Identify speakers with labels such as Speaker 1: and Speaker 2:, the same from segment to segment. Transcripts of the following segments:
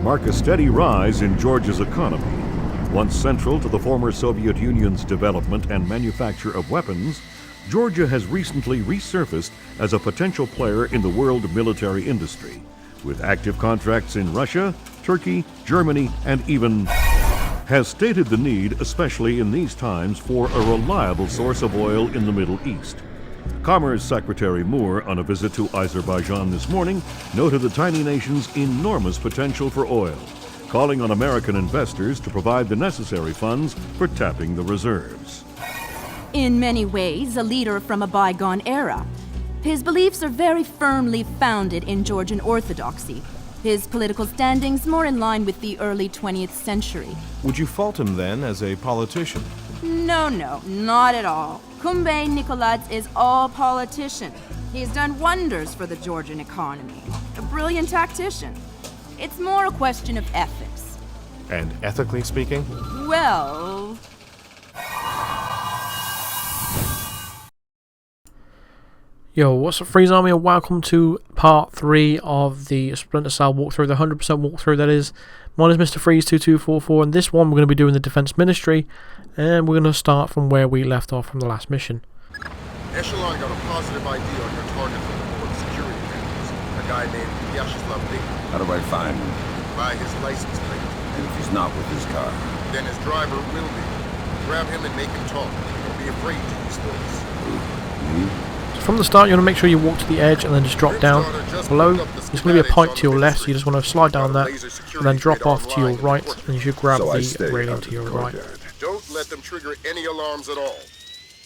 Speaker 1: mark a steady rise in Georgia's economy. Once central to the former Soviet Union's development and manufacture of weapons, Georgia has recently resurfaced as a potential player in the world military industry, with active contracts in Russia, Turkey, Germany, and even has stated the need, especially in these times, for a reliable source of oil in the Middle East. Commerce Secretary Moore, on a visit to Azerbaijan this morning, noted the tiny nation's enormous potential for oil, calling on American investors to provide the necessary funds for tapping the reserves.
Speaker 2: In many ways, a leader from a bygone era. His beliefs are very firmly founded in Georgian orthodoxy. His political standings more in line with the early 20th century.
Speaker 3: Would you fault him then as a politician?
Speaker 2: No, not at all. Kumbay Nikoladze is all politician. He's done wonders for the Georgian economy. A brilliant tactician. It's more a question of ethics.
Speaker 3: And ethically speaking?
Speaker 2: Well...
Speaker 4: Yo, what's up, Freeze Army, and welcome to part 3 of the Splinter Cell walkthrough, the 100% walkthrough that is. Mine is Mr. Freeze2244, and this one we're going to be doing the Defense Ministry, and we're going to start from where we left off from the last mission.
Speaker 5: Echelon got a positive ID on your target from the board security cameras, a guy named Blightan.
Speaker 6: How do I find him?
Speaker 5: By his license plate.
Speaker 6: And if he's not with his car?
Speaker 5: Then his driver will be. Grab him and make him talk. Don't be afraid to use force.
Speaker 6: Me?
Speaker 4: From the start, you want to make sure you walk to the edge and then just drop down. Below, there's going to be a pipe to your left, so you just want to slide down that and then drop off to your right, and you should grab the railing to your right.
Speaker 5: Don't let them trigger any alarms at all.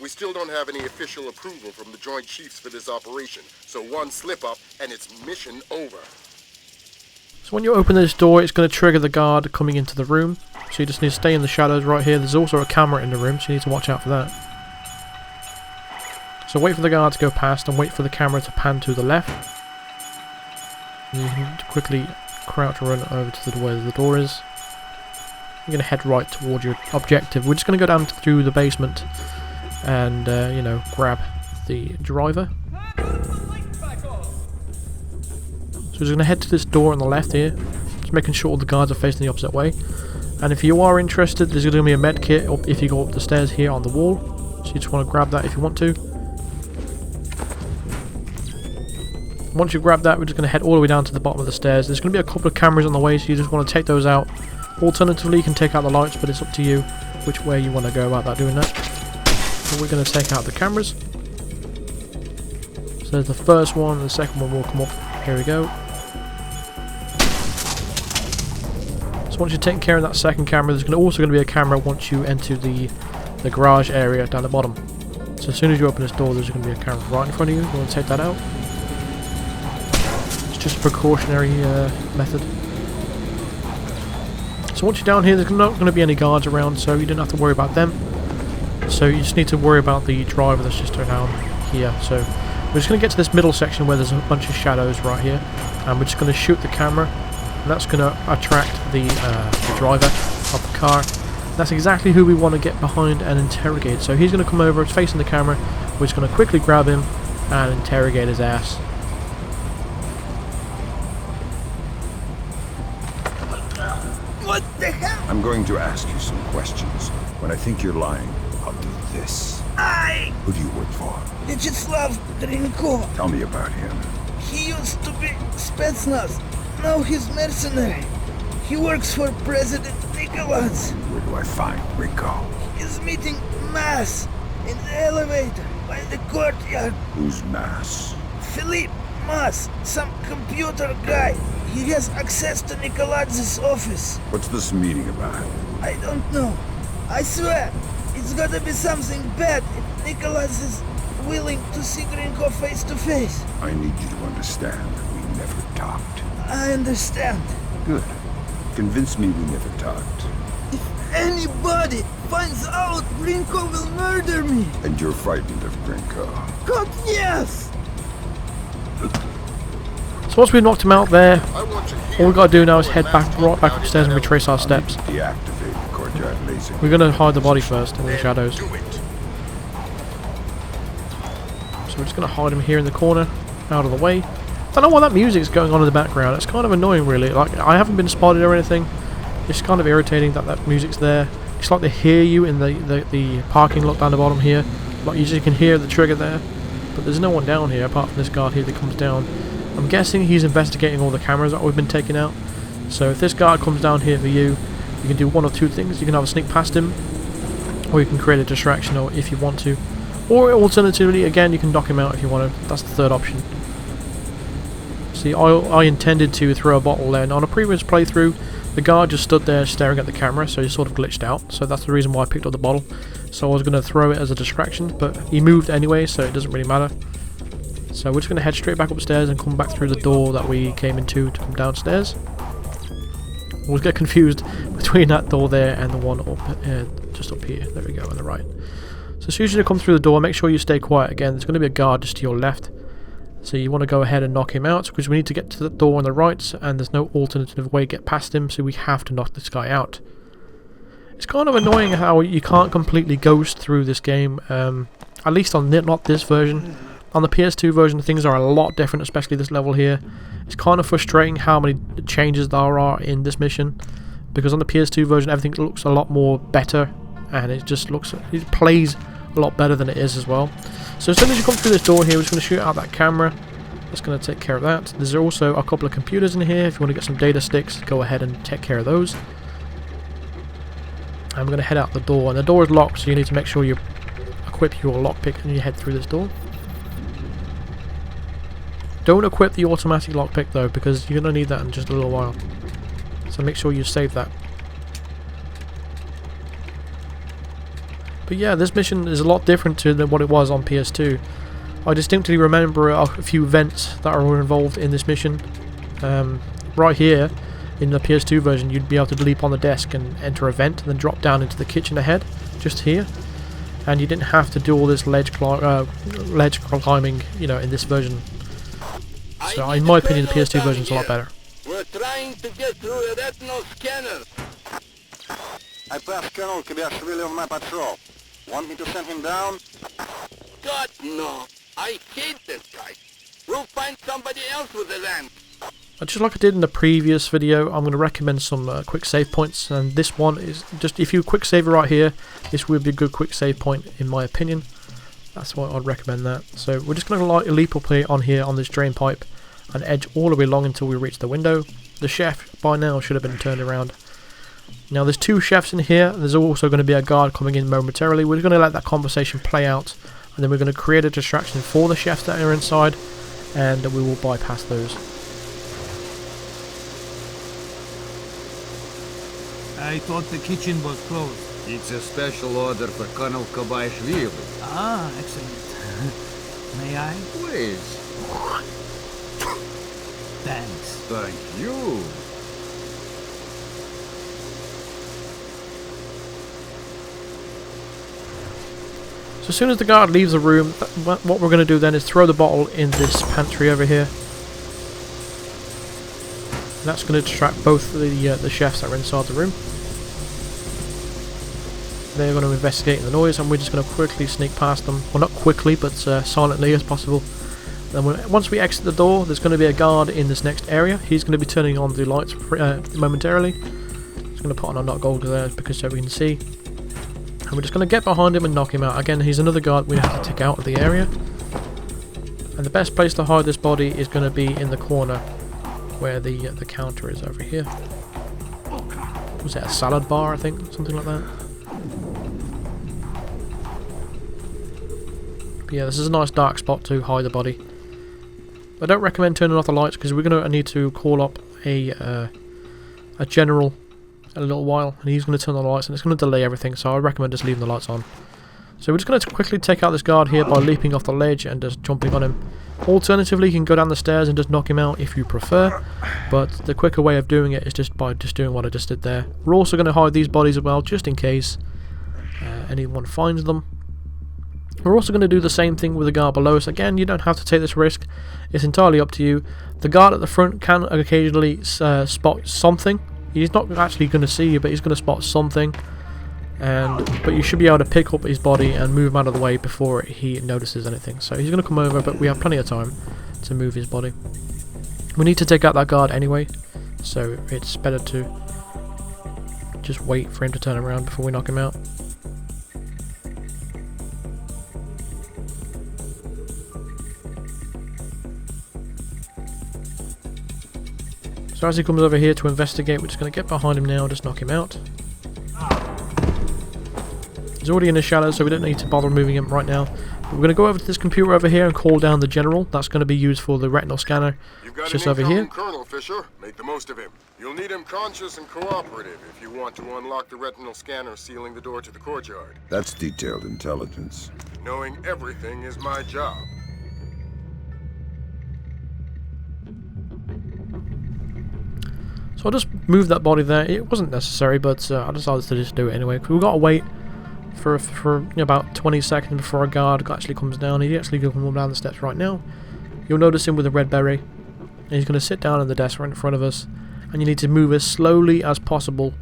Speaker 5: We still don't have any official approval from the Joint Chiefs for this operation, so one slip-up and it's mission over.
Speaker 4: So when you open this door, it's going to trigger the guard coming into the room, so you just need to stay in the shadows right here. There's also a camera in the room, so you need to watch out for that. So wait for the guard to go past and wait for the camera to pan to the left. And you can quickly crouch run over to where the door is. You're going to head right toward your objective. We're just going to go down through the basement and, you know, grab the driver. So we're just going to head to this door on the left here. Just making sure all the guards are facing the opposite way. And if you are interested, there's going to be a med kit if you go up the stairs here on the wall. So you just want to grab that if you want to. Once you grab that, we're just going to head all the way down to the bottom of the stairs. There's going to be a couple of cameras on the way, so you just want to take those out. Alternatively, you can take out the lights, but it's up to you which way you want to go about that, doing that. So we're going to take out the cameras. So there's the first one, the second one will come up. Here we go. So once you've taken care of that second camera, there's also going to be a camera once you enter the garage area down the bottom. So as soon as you open this door, there's going to be a camera right in front of you. You want to take that out. Just a precautionary method. So once you're down here, there's not going to be any guards around, so you don't have to worry about them. So you just need to worry about the driver that's just down here. So we're just going to get to this middle section where there's a bunch of shadows right here, and we're just going to shoot the camera, and that's going to attract the driver of the car. That's exactly who we want to get behind and interrogate. So he's going to come over, it's facing the camera. We're just going to quickly grab him and interrogate his ass.
Speaker 7: What the hell?
Speaker 6: I'm going to ask you some questions. When I think you're lying, I'll do this. Who do you work for?
Speaker 7: Vyacheslav Drenko.
Speaker 6: Tell me about him.
Speaker 7: He used to be Spetsnaz. Now he's mercenary. He works for President Nikoladze.
Speaker 6: Where do I find Rico?
Speaker 7: He's meeting Mass in the elevator by the courtyard.
Speaker 6: Who's Mass?
Speaker 7: Philippe Mas, some computer guy. He has access to Nikoladze's office.
Speaker 6: What's this meeting about?
Speaker 7: I don't know. I swear, it's gotta be something bad if Nikoladze is willing to see Grinko face to face.
Speaker 6: I need you to understand that we never talked.
Speaker 7: I understand.
Speaker 6: Good. Convince me we never talked.
Speaker 7: If anybody finds out, Grinko will murder me.
Speaker 6: And you're frightened of Grinko?
Speaker 7: God, yes!
Speaker 4: So once we've knocked him out there, all we've got to do now is head right back upstairs and retrace our steps.
Speaker 6: Deactivate the courtyard laser.
Speaker 4: We're going to hide the body first in the shadows. So we're just going to hide him here in the corner, out of the way. don't know why that music's going on in the background. It's kind of annoying, really. Like, I haven't been spotted or anything. It's kind of irritating that that music's there. It's like they hear you in the parking lot down the bottom here. Like, you just can hear the trigger there. But there's no one down here apart from this guard here that comes down. I'm guessing he's investigating all the cameras that we've been taking out. So if this guard comes down here for you, you can do one of two things. You can either sneak past him, or you can create a distraction or if you want to. Or alternatively, again, you can knock him out if you want to. That's the third option. See, I intended to throw a bottle there, and on a previous playthrough, the guard just stood there staring at the camera, so he sort of glitched out. So that's the reason why I picked up the bottle. So I was going to throw it as a distraction, but he moved anyway, so it doesn't really matter. So we're just going to head straight back upstairs and come back through the door that we came into to come downstairs. I always get confused between that door there and the one up, just up here. There we go, on the right. So as soon as you come through the door, make sure you stay quiet again. There's going to be a guard just to your left. So you want to go ahead and knock him out, because we need to get to the door on the right, and there's no alternative way to get past him, so we have to knock this guy out. It's kind of annoying how you can't completely ghost through this game, at least on not this version. On the PS2 version, things are a lot different, especially this level here. It's kind of frustrating how many changes there are in this mission, because on the PS2 version everything looks a lot more better, and it plays a lot better than it is as well. So as soon as you come through this door here, we're just going to shoot out that camera. That's going to take care of that. There's also a couple of computers in here. If you want to get some data sticks, go ahead and take care of those. And we're going to head out the door, and the door is locked, so you need to make sure you equip your lockpick and you head through this door. Don't equip the automatic lockpick though, because you're going to need that in just a little while. So make sure you save that. But yeah, this mission is a lot different than what it was on PS2. I distinctly remember a few vents that were involved in this mission. Right here, in the PS2 version, you'd be able to leap on the desk and enter a vent, and then drop down into the kitchen ahead, just here. And you didn't have to do all this ledge climbing, you know, in this version. So in my opinion, the PS2 version is a lot better.
Speaker 8: We're trying to get through a retinal scanner.
Speaker 9: I passed Colonel Kibashvili on my patrol. Want me to send him down?
Speaker 8: God, no. I hate this guy. We'll find somebody else with a land.
Speaker 4: Just like I did in the previous video, I'm going to recommend some quick save points, and this one is just, if you quick save right here, this would be a good quick save point in my opinion. That's why I'd recommend that. So we're just going to leap up here on this drain pipe and edge all the way along until we reach the window. The chef by now should have been turned around. Now there's two chefs in here. There's also going to be a guard coming in momentarily. We're going to let that conversation play out, and then we're going to create a distraction for the chefs that are inside, and we will bypass those.
Speaker 7: I thought the kitchen was closed.
Speaker 10: It's a special order for Colonel Kibashvili.
Speaker 7: Ah, excellent. May I?
Speaker 10: Please.
Speaker 7: Thanks.
Speaker 10: Thank you.
Speaker 4: So as soon as the guard leaves the room, what we're going to do then is throw the bottle in this pantry over here. And that's going to distract both the chefs that are inside the room. They're going to investigate the noise, and we're just going to quickly sneak past them. Well, not quickly, but silently as possible. Then once we exit the door, there's going to be a guard in this next area. He's going to be turning on the lights momentarily. Just going to put on our not gold there because so we can see. And we're just going to get behind him and knock him out. Again, he's another guard we have to take out of the area. And the best place to hide this body is going to be in the corner where the counter is over here. Was it a salad bar, I think? Something like that. But yeah, this is a nice dark spot to hide the body. I don't recommend turning off the lights because we're going to need to call up a general in a little while, and he's going to turn on the lights, and it's going to delay everything, so I recommend just leaving the lights on. So we're just going to quickly take out this guard here by leaping off the ledge and just jumping on him. Alternatively, you can go down the stairs and just knock him out if you prefer, but the quicker way of doing it is just by doing what I just did there. We're also going to hide these bodies as well, just in case anyone finds them. We're also going to do the same thing with the guard below us. Again, you don't have to take this risk. It's entirely up to you. The guard at the front can occasionally spot something. He's not actually going to see you, but he's going to spot something. But you should be able to pick up his body and move him out of the way before he notices anything. So he's going to come over, but we have plenty of time to move his body. We need to take out that guard anyway, so it's better to just wait for him to turn around before we knock him out. So as he comes over here to investigate, we're just going to get behind him now, just knock him out. He's already in the shadow, so we don't need to bother moving him right now. But we're going to go over to this computer over here and call down the general. That's going to be used for the retinal scanner. It's just over here.
Speaker 5: Colonel Fisher. Make the most of him. You'll need him conscious and cooperative if you want to unlock the retinal scanner sealing the door to the courtyard.
Speaker 6: That's detailed intelligence.
Speaker 5: Knowing everything is my job.
Speaker 4: So I'll just move that body there. It wasn't necessary, but I decided to just do it anyway. We've got to wait for about 20 seconds before our guard actually comes down. He actually will come down the steps right now. You'll notice him with a red beret. And he's going to sit down on the desk right in front of us. And you need to move as slowly as possible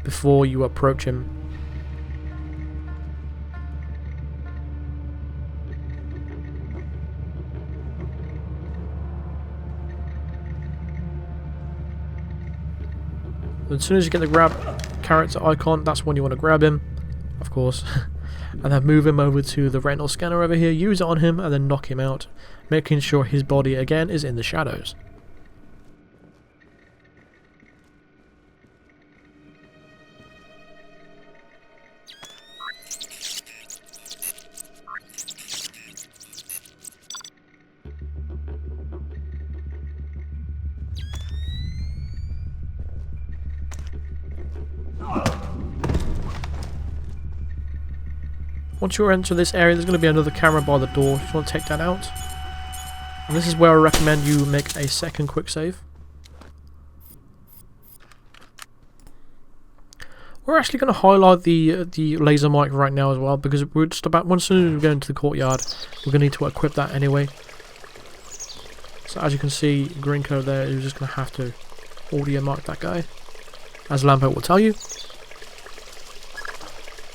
Speaker 4: before you approach him. As soon as you get the grab character icon, that's when you want to grab him, of course, and then move him over to the retinal scanner over here, use it on him, and then knock him out, making sure his body again is in the shadows. Once you enter this area, there's going to be another camera by the door. You just want to take that out. And this is where I recommend you make a second quick save. We're actually going to highlight the laser mic right now as well, because we're just about, once soon as we go into the courtyard, we're going to need to equip that anyway. So as you can see, Grinko there is just going to have to audio mic that guy, as Lampert will tell you.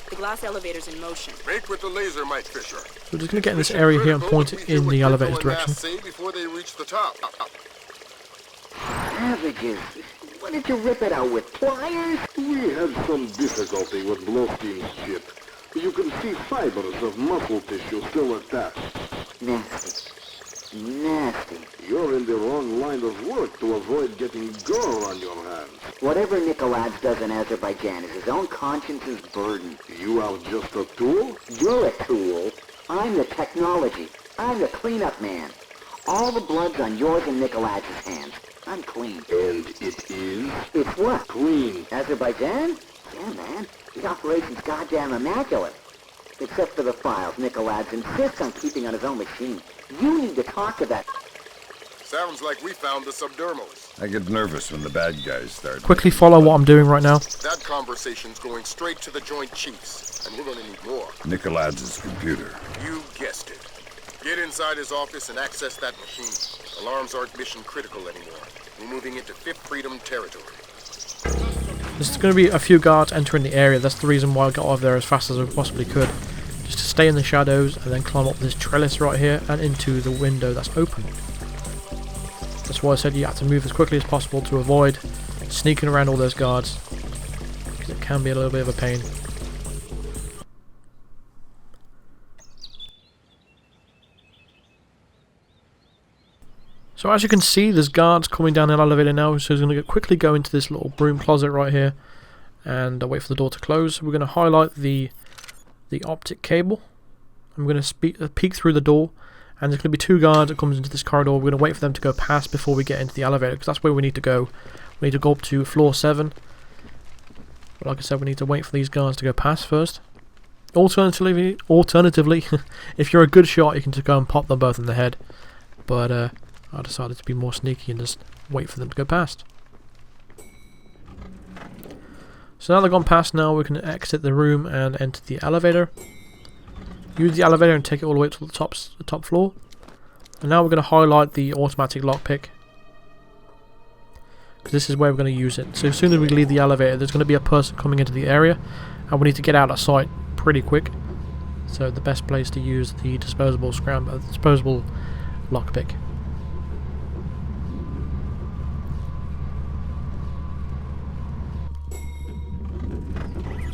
Speaker 2: The glass elevator's in motion.
Speaker 5: Make with the laser, Mike Fisher.
Speaker 4: So we're just going to get in this area here and point it in the elevator's direction.
Speaker 5: Before they reach the top.
Speaker 8: Savages. What did you rip it out with, pliers?
Speaker 11: We had some difficulty with Bloskin's ship. You can see fibers of muscle tissue still attached.
Speaker 8: Nasty. Nasty.
Speaker 11: You're in the wrong line of work to avoid getting gore on your hands.
Speaker 8: Whatever Nikolaj does in Azerbaijan is his own conscience's burden.
Speaker 11: You are just a tool?
Speaker 8: You're a tool. I'm the technology. I'm the cleanup man. All the blood's on yours and Nikolaj's hands. I'm clean.
Speaker 11: And it is?
Speaker 8: It's what?
Speaker 11: Clean.
Speaker 8: Azerbaijan? Yeah, man. The operation's goddamn immaculate. Except for the files. Nikolaj insists on keeping on his own machine. You need to talk to that.
Speaker 5: Sounds like we found the subdermals.
Speaker 6: I get nervous when the bad guys start.
Speaker 4: Quickly follow what I'm doing right now.
Speaker 5: That conversation's going straight to the Joint Chiefs, and we're going to need more.
Speaker 6: Nikolaj's computer.
Speaker 5: You guessed it. Get inside his office and access that machine. Alarms aren't mission critical anymore. We're moving into Fifth Freedom territory.
Speaker 4: There's going to be a few guards entering the area. That's the reason why I got over there as fast as I possibly could. Just to stay in the shadows and then climb up this trellis right here and into the window that's open. That's why I said you have to move as quickly as possible to avoid sneaking around all those guards, because it can be a little bit of a pain. So as you can see, there's guards coming down the elevator now, so he's going to quickly go into this little broom closet right here and wait for the door to close. We're going to highlight the optic cable. I'm going to peek through the door, and there's going to be two guards that comes into this corridor. We're going to wait for them to go past before we get into the elevator, because that's where we need to go. We need to go up to floor 7. But like I said, we need to wait for these guards to go past first. Alternatively, if you're a good shot, you can just go and pop them both in the head. But I decided to be more sneaky and just wait for them to go past. So now they've gone past, now we can exit the room and enter the elevator. Use the elevator and take it all the way to the top floor. And now we're going to highlight the automatic lockpick, because this is where we're going to use it. So as soon as we leave the elevator, there's going to be a person coming into the area, and we need to get out of sight pretty quick. So the best place to use the disposable lockpick.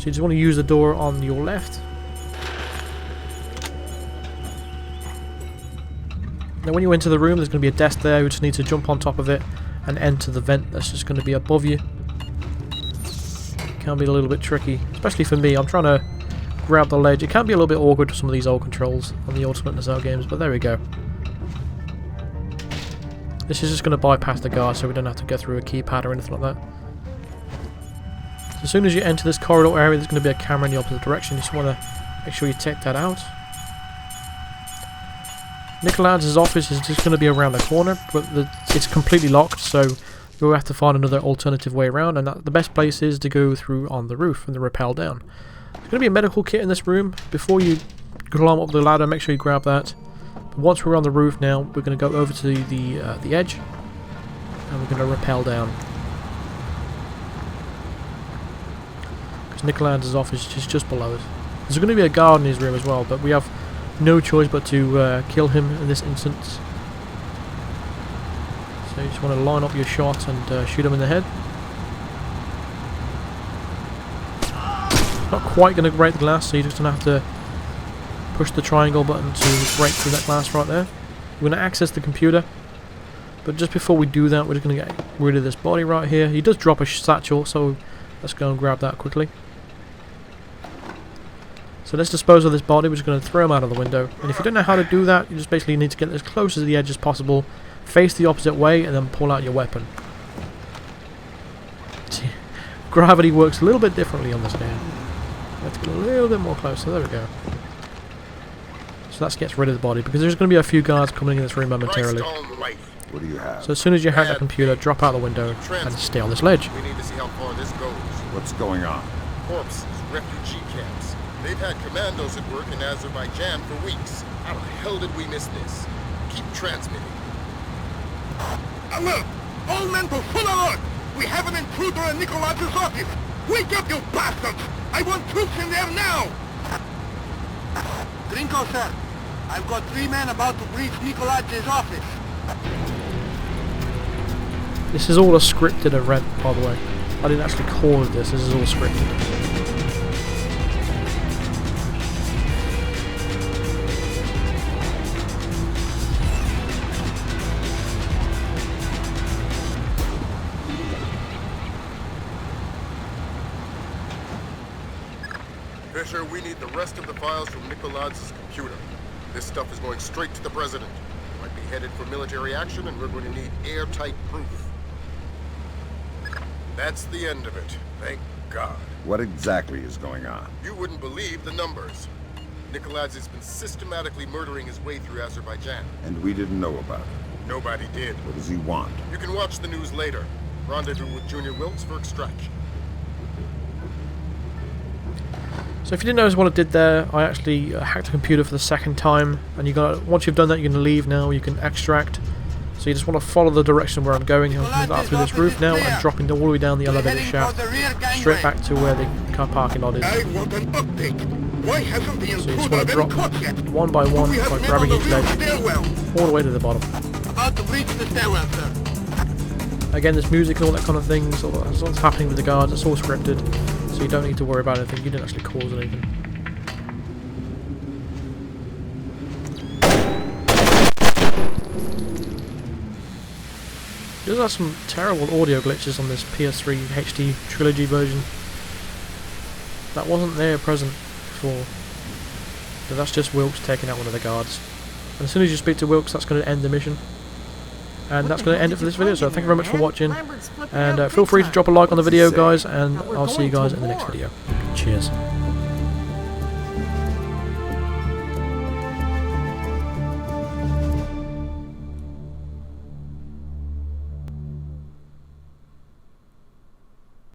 Speaker 4: So you just want to use the door on your left. Now when you enter the room, there's going to be a desk there. You just need to jump on top of it and enter the vent that's just going to be above you. Can be a little bit tricky, especially for me. I'm trying to grab the ledge. It can be a little bit awkward with some of these old controls on the old Splinter Cell games, but there we go. This is just going to bypass the guard, so we don't have to go through a keypad or anything like that. So as soon as you enter this corridor area, there's going to be a camera in the opposite direction. You just want to make sure you take that out. Nicholas' office is just going to be around the corner, but it's completely locked, so you'll have to find another alternative way around, and the best place is to go through on the roof and the rappel down. There's going to be a medical kit in this room. Before you climb up the ladder, make sure you grab that. But once we're on the roof now, we're going to go over to the edge, and we're going to rappel down. Because Nicholas' office is just below us. There's going to be a guard in his room as well, but we have no choice but to kill him in this instance. So you just want to line up your shot and shoot him in the head. Not quite going to break the glass, so you're just going to have to push the triangle button to break through that glass right there. We're going to access the computer, but just before we do that, we're just going to get rid of this body right here. He does drop a satchel, so let's go and grab that quickly. So let's dispose of this body. We're just going to throw him out of the window. And if you don't know how to do that, you just basically need to get as close to the edge as possible, face the opposite way, and then pull out your weapon. See, gravity works a little bit differently on this game. Let's get a little bit more closer. There we go. So that gets rid of the body, because there's going to be a few guards coming in this room momentarily.
Speaker 6: What do you have?
Speaker 4: So as soon as you hack the computer, drop out the window and stay on this ledge.
Speaker 5: We need to see how far this goes.
Speaker 6: What's going on?
Speaker 5: Corpses, refugee camps. They've had commandos at work in Azerbaijan for weeks. How the hell did we miss this? Keep transmitting.
Speaker 9: Alert! All men to full alert! We have an intruder in Nicholas' office! Wake up, you bastards! I want troops in there now! Gringo, sir. I've got 3 men about to breach Nicholas' office.
Speaker 4: This is all a scripted event, by the way. I didn't actually cause this. This is all scripted.
Speaker 5: Fisher, we need the rest of the files from Nicholas' computer. This stuff is going straight to the president. Might be headed for military action, and we're going to need airtight proof. That's the end of it. Thank God.
Speaker 6: What exactly is going on?
Speaker 5: You wouldn't believe the numbers. Nicholas has been systematically murdering his way through Azerbaijan.
Speaker 6: And we didn't know about it.
Speaker 5: Nobody did.
Speaker 6: What does he want?
Speaker 5: You can watch the news later. Rendezvous with Junior Wilkes for extraction.
Speaker 4: So if you didn't notice what I did there, I actually hacked the computer for the second time, and once you've done that, you can leave now. You can extract. So you just want to follow the direction where I'm going. I'm coming out through this roof now and dropping all the way down the elevator shaft, straight back to where the car parking lot is.
Speaker 9: I want an update. Why hasn't the
Speaker 4: So you just
Speaker 9: intruder
Speaker 4: want to
Speaker 9: been
Speaker 4: drop
Speaker 9: caught yet?
Speaker 4: one by one by grabbing each ledge all the way to the bottom.
Speaker 9: About to breach the stairwell, sir.
Speaker 4: Again, there's music and all that kind of thing, so that's what's happening with the guards. It's all scripted, so you don't need to worry about anything. You didn't actually cause anything. There's are some terrible audio glitches on this PS3 HD Trilogy version. That wasn't there present before. But that's just Wilkes taking out one of the guards. And as soon as you speak to Wilkes, that's going to end the mission. And that's going to end it for this video, so thank you very much for watching. And feel free to drop a like on the video, guys, and I'll see you guys in the next video. Cheers.